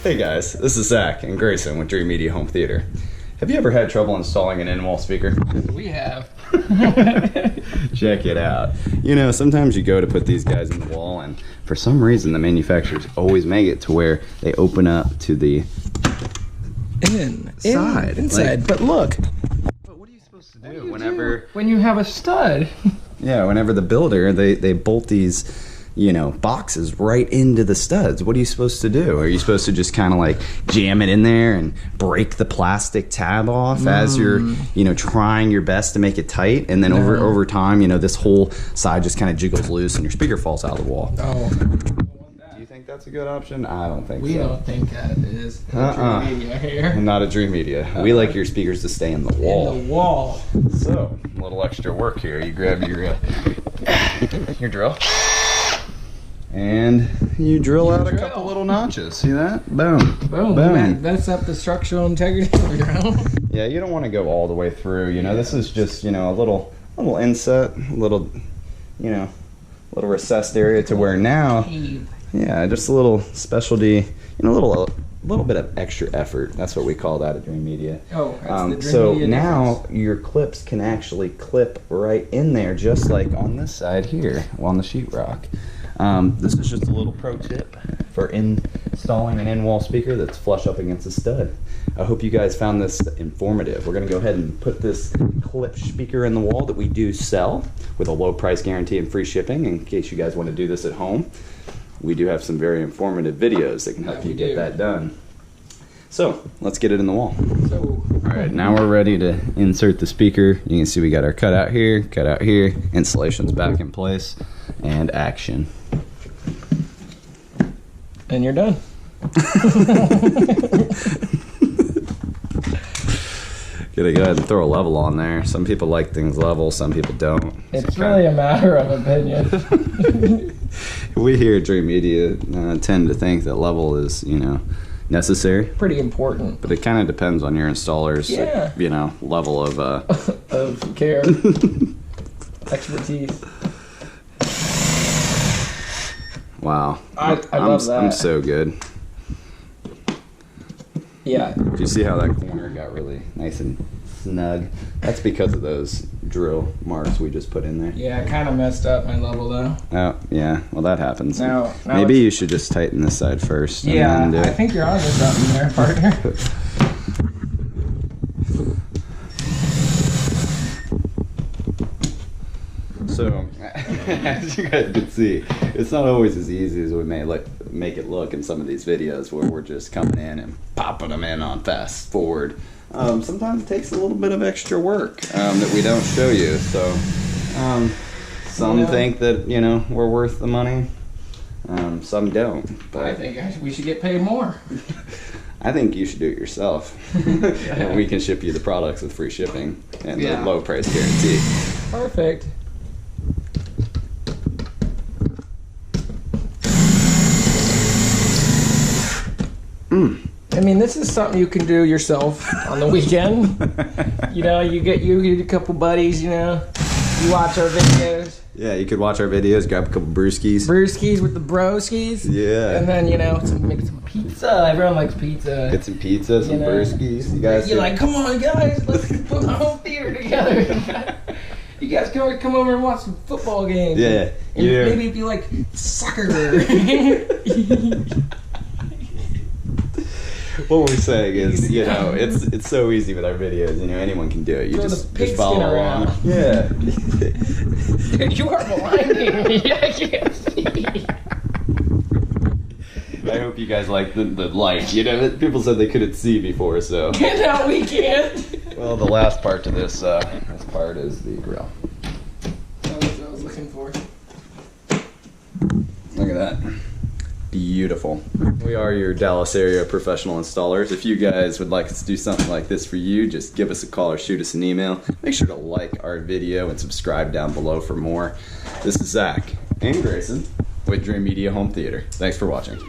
Hey guys, this is Zach and Grayson with Dreamedia Home Theater. Have you ever had trouble installing an in-wall speaker? We have. Check it out. You know, sometimes you go to put these guys in the wall and for some reason the manufacturers always make it to where they open up to the inside. Like, but look. But what are you supposed to do whenever... when you have a stud? Yeah, whenever the builder, they bolt these, you know, boxes right into the studs. What are you supposed to do? Are you supposed to just kind of like jam it in there and break the plastic tab off as you're, you know, trying your best to make it tight? And then over time, you know, this whole side just kind of jiggles loose and your speaker falls out of the wall. Oh. Do you think that's a good option? I don't think so. We don't think that is Dreamedia here. Not a Dreamedia. We like your speakers to stay in the wall. In the wall. So, a little extra work here. You grab your drill. And you drill out a couple little notches. See that? Boom. Boom. Boom. That's up the structural integrity of your home. Yeah, you don't want to go all the way through. You know, this is just, you know, a little inset, a little, you know, little recessed area to where now, yeah, just a little specialty, you know, a little bit of extra effort. That's what we call that at Dreamedia. Oh, that's the Dreamedia so difference. now your clips can actually clip right in there, just like on this side here, on the sheetrock. This is just a little pro tip for installing an in-wall speaker that's flush up against a stud. I hope you guys found this informative. We're going to go ahead and put this Klipsch speaker in the wall that we do sell with a low price guarantee and free shipping in case you guys want to do this at home. We do have some very informative videos that can help you get that done. So let's get it in the wall. Alright, now we're ready to insert the speaker. You can see we got our cutout here, installation's back in place, and action. And you're done. Gotta go ahead and throw a level on there. Some people like things level, some people don't. It's really a matter of opinion. We here at Dreamedia tend to think that level is, you know, necessary. Pretty important. But it kind of depends on your installer's, you know, level of... of care. Expertise. Wow. I love that. I'm so good. Yeah. Did you see how that corner got really nice and snug? That's because of those drill marks we just put in there. Yeah, I kind of messed up my level though. Oh, yeah. Well, that happens. Now maybe you should just tighten this side first. Yeah, I think you're onto something there, partner. So, as you guys can see, it's not always as easy as we may make it look in some of these videos where we're just coming in and popping them in on fast forward. Sometimes it takes a little bit of extra work that we don't show you. So, some think that, you know, we're worth the money. Some don't. But I think we should get paid more. I think you should do it yourself. And we can ship you the products with free shipping and the low price guarantee. Perfect. I mean, this is something you can do yourself on the weekend. You know, you get a couple buddies, you know, you watch our videos. Yeah, you could watch our videos, grab a couple brewskis. Brewskis with the broskis. Yeah. And then, you know, make some pizza. Everyone likes pizza. Get some pizza, some brewskis. You guys You're like, come on, guys, let's put a home theater together. You guys can come over and watch some football games. Yeah. And maybe if you like soccer. What we're saying is, you know, it's so easy with our videos. You know, anyone can do it. You just follow along. Yeah. Dude, you are blinding me. I can't see. I hope you guys like the light. You know, people said they couldn't see before, so. Now we can't. Well, the last part to this part is the grill. That's what I was looking for. Look at that. Beautiful. We are your Dallas area professional installers. If you guys would like us to do something like this for you, just give us a call or shoot us an email. Make sure to like our video and subscribe down below for more. This is Zach and Grayson with Dreamedia Home Theater. Thanks for watching.